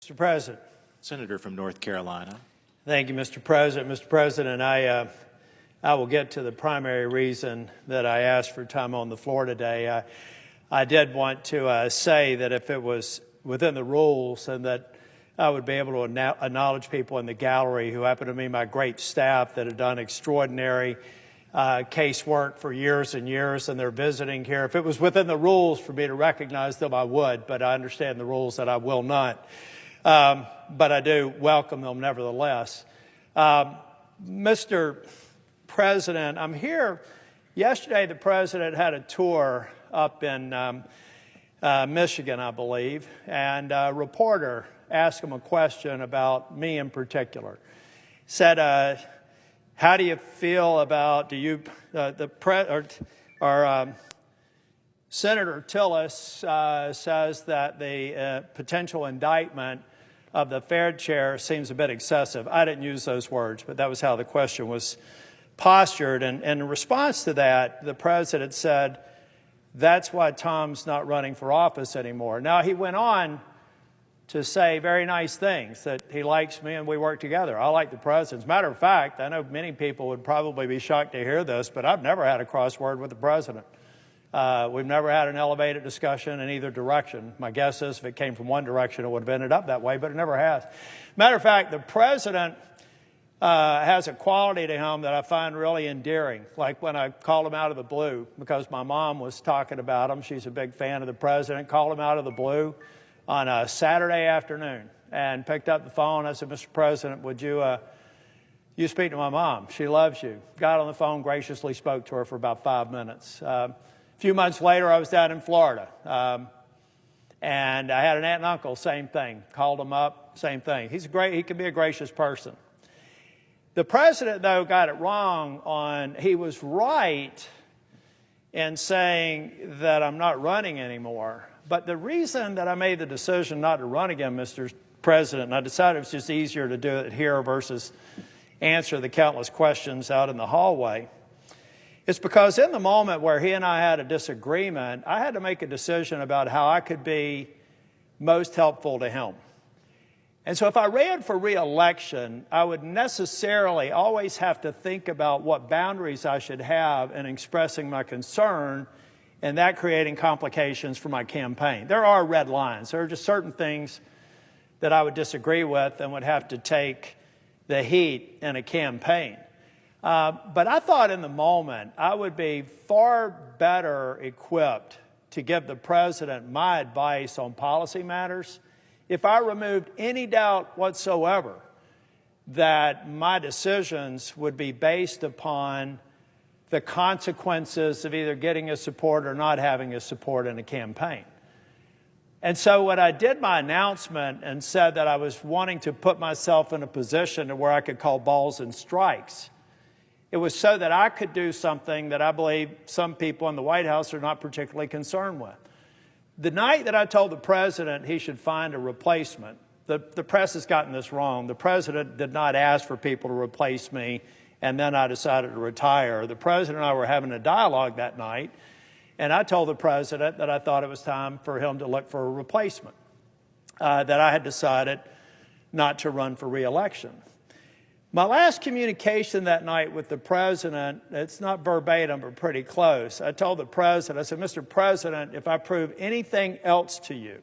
Mr. President. Senator from North Carolina. Thank you, Mr. President. Mr. President, I will get to the primary reason that I asked for time on the floor today. I did want to say that if it was within the rules and that I would be able to acknowledge people in the gallery who happen to be my great staff that have done extraordinary casework for years and years, and they're visiting here. If it was within the rules for me to recognize them, I would, but I understand the rules that I will not. But I do welcome them nevertheless. Mr. President, I'm here. Yesterday, the President had a tour up in Michigan, I believe, and a reporter asked him a question about me in particular. Said, how do you feel about, Senator Tillis says that the potential indictment of the Fed chair seems a bit excessive. I didn't use those words, but that was how the question was postured. And in response to that, the President said, that's why Tom's not running for office anymore. Now, he went on to say very nice things, that he likes me and we work together. I like the President. As a matter of fact, I know many people would probably be shocked to hear this, but I've never had a crossword with the President. We've never had an elevated discussion in either direction. My guess is if it came from one direction, it would have ended up that way, but it never has. Matter of fact, the President has a quality to him that I find really endearing, like when I called him out of the blue because my mom was talking about him. She's a big fan of the President. Called him out of the blue on a Saturday afternoon and picked up the phone. I said, Mr. President, would you speak to my mom? She loves you. Got on the phone, graciously spoke to her for about 5 minutes. A few months later, I was down in Florida, and I had an aunt and uncle, same thing. Called him up, same thing. He can be a gracious person. The President, though, got it wrong he was right in saying that I'm not running anymore. But the reason that I made the decision not to run again, Mr. President, and I decided it was just easier to do it here versus answer the countless questions out in the hallway, it's because in the moment where he and I had a disagreement, I had to make a decision about how I could be most helpful to him. And so if I ran for re-election, I would necessarily always have to think about what boundaries I should have in expressing my concern, and that creating complications for my campaign. There are red lines. There are just certain things that I would disagree with and would have to take the heat in a campaign. But I thought in the moment I would be far better equipped to give the President my advice on policy matters if I removed any doubt whatsoever that my decisions would be based upon the consequences of either getting his support or not having his support in a campaign. And so when I did my announcement and said that I was wanting to put myself in a position to where I could call balls and strikes, it was so that I could do something that I believe some people in the White House are not particularly concerned with. The night that I told the President he should find a replacement, the press has gotten this wrong. The President did not ask for people to replace me, and then I decided to retire. The President and I were having a dialogue that night, and I told the President that I thought it was time for him to look for a replacement, that I had decided not to run for re-election. My last communication that night with the President, it's not verbatim, but pretty close. I told the President, I said, Mr. President, if I prove anything else to you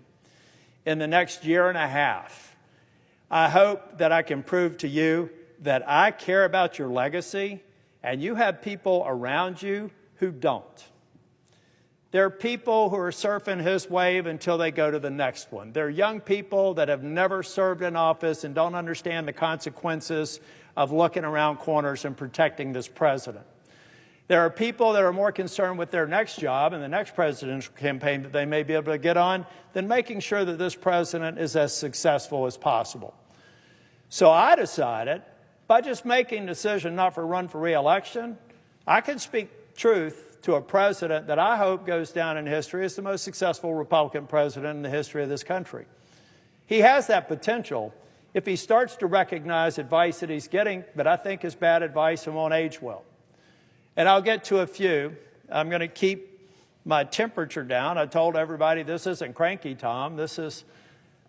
in the next year and a half, I hope that I can prove to you that I care about your legacy and you have people around you who don't. There are people who are surfing his wave until they go to the next one. There are young people that have never served in office and don't understand the consequences of looking around corners and protecting this President. There are people that are more concerned with their next job and the next presidential campaign that they may be able to get on than making sure that this President is as successful as possible. So I decided, by just making a decision not to run for re-election, I can speak truth to a President that I hope goes down in history as the most successful Republican president in the history of this country. He has that potential if he starts to recognize advice that he's getting that I think is bad advice and won't age well. And I'll get to a few. I'm going to keep my temperature down. I told everybody this isn't cranky, Tom. This is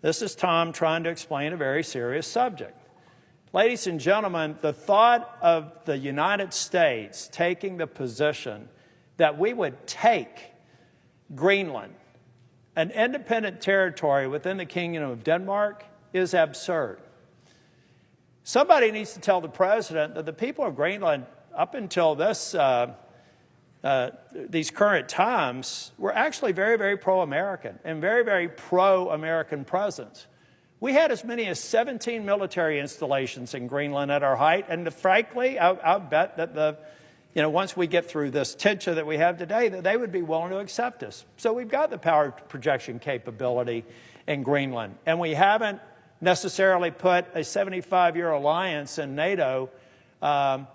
This is Tom trying to explain a very serious subject. Ladies and gentlemen, the thought of the United States taking the position that we would take Greenland, an independent territory within the Kingdom of Denmark, is absurd. Somebody needs to tell the president that the people of Greenland, up until these current times, were actually very, very pro-American and very, very pro-American presence. We had as many as 17 military installations in Greenland at our height, and frankly, I bet that once we get through this tension that we have today, that they would be willing to accept us. So we've got the power projection capability in Greenland, and we haven't necessarily put a 75-year alliance in NATO and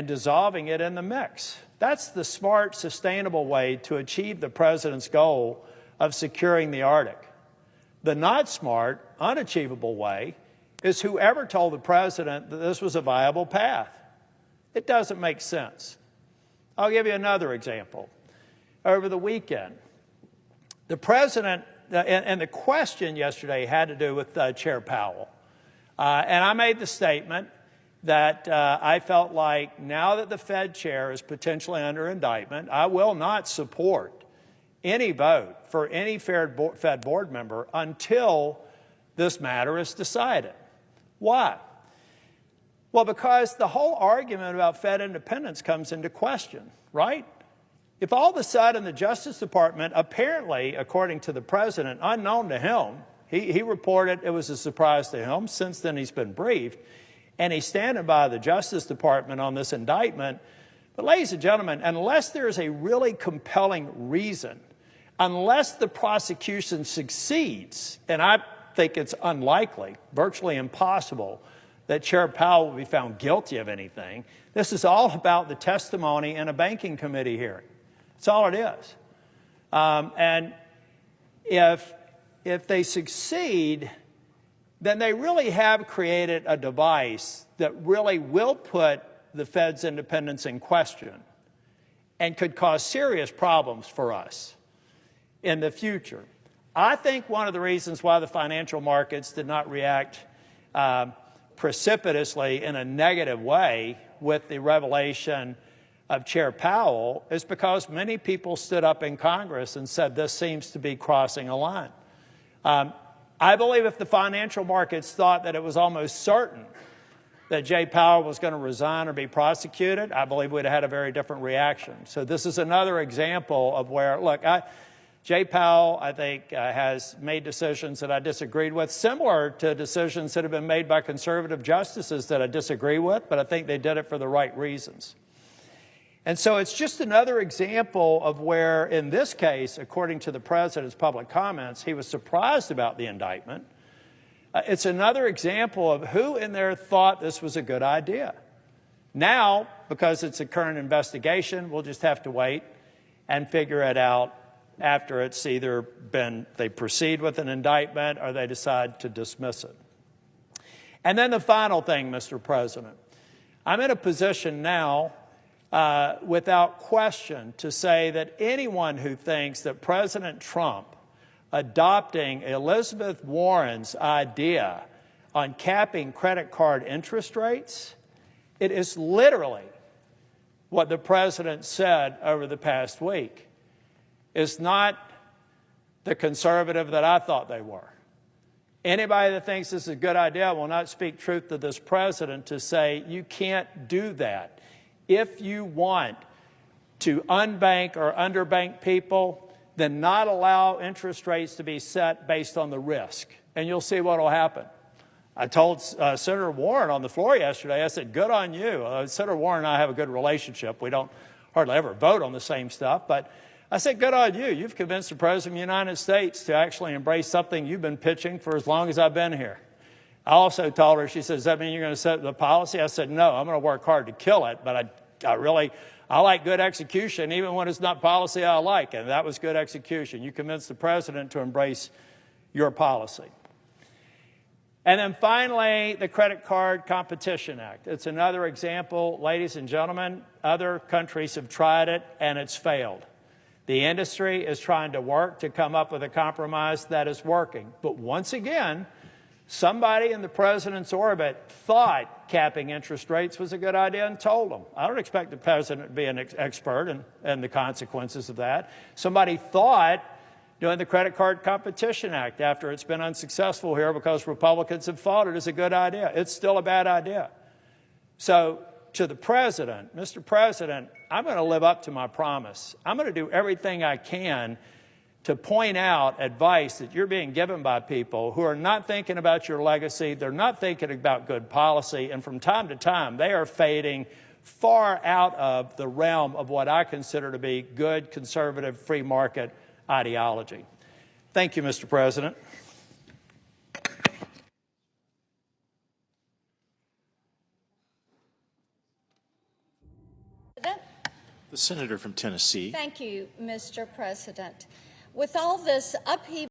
dissolving it in the mix. That's the smart, sustainable way to achieve the president's goal of securing the Arctic. The not smart, unachievable way is whoever told the president that this was a viable path. It doesn't make sense. I'll give you another example. Over the weekend, the president, and the question yesterday had to do with Chair Powell. And I made the statement that I felt like now that the Fed chair is potentially under indictment, I will not support any vote for any Fed board member until this matter is decided. Why? Well, because the whole argument about Fed independence comes into question, right? If all of a sudden the Justice Department, apparently, according to the president, unknown to him, he reported it was a surprise to him. Since then, he's been briefed, and he's standing by the Justice Department on this indictment. But ladies and gentlemen, unless there is a really compelling reason, unless the prosecution succeeds, and I think it's unlikely, virtually impossible, that Chair Powell will be found guilty of anything, this is all about the testimony in a banking committee hearing. That's all it is. And if they succeed, then they really have created a device that really will put the Fed's independence in question and could cause serious problems for us in the future. I think one of the reasons why the financial markets did not react precipitously in a negative way with the revelation of Chair Powell is because many people stood up in Congress and said this seems to be crossing a line. I believe if the financial markets thought that it was almost certain that Jay Powell was going to resign or be prosecuted, I believe we'd have had a very different reaction. So this is another example of where, look, Jay Powell, I think, has made decisions that I disagreed with, similar to decisions that have been made by conservative justices that I disagree with, but I think they did it for the right reasons. And so it's just another example of where, in this case, according to the president's public comments, he was surprised about the indictment. It's another example of who in there thought this was a good idea. Now, because it's a current investigation, we'll just have to wait and figure it out after it's either been, they proceed with an indictment or they decide to dismiss it. And then the final thing, Mr. President, I'm in a position now without question to say that anyone who thinks that President Trump adopting Elizabeth Warren's idea on capping credit card interest rates, it is literally what the president said over the past week. Is not the conservative that I thought they were. Anybody that thinks this is a good idea will not speak truth to this president to say you can't do that. If you want to unbank or underbank people, then not allow interest rates to be set based on the risk. And you'll see what will happen. I told Senator Warren on the floor yesterday, I said, good on you. Senator Warren and I have a good relationship. We don't hardly ever vote on the same stuff, but I said, good on you. You've convinced the President of the United States to actually embrace something you've been pitching for as long as I've been here. I also told her, she said, does that mean you're going to set the policy? I said, no, I'm going to work hard to kill it, but I like good execution, even when it's not policy I like, and that was good execution. You convinced the President to embrace your policy. And then finally, the Credit Card Competition Act. It's another example, ladies and gentlemen, other countries have tried it and it's failed. The industry is trying to work to come up with a compromise that is working. But once again, somebody in the president's orbit thought capping interest rates was a good idea and told them. I don't expect the president to be an expert in the consequences of that. Somebody thought doing the Credit Card Competition Act after it's been unsuccessful here because Republicans have fought it is a good idea. It's still a bad idea. So to the president, Mr. President, I'm going to live up to my promise. I'm going to do everything I can to point out advice that you're being given by people who are not thinking about your legacy. They're not thinking about good policy. And from time to time, they are fading far out of the realm of what I consider to be good, conservative, free market ideology. Thank you, Mr. President. The senator from Tennessee. Thank you, Mr. President. With all this upheaval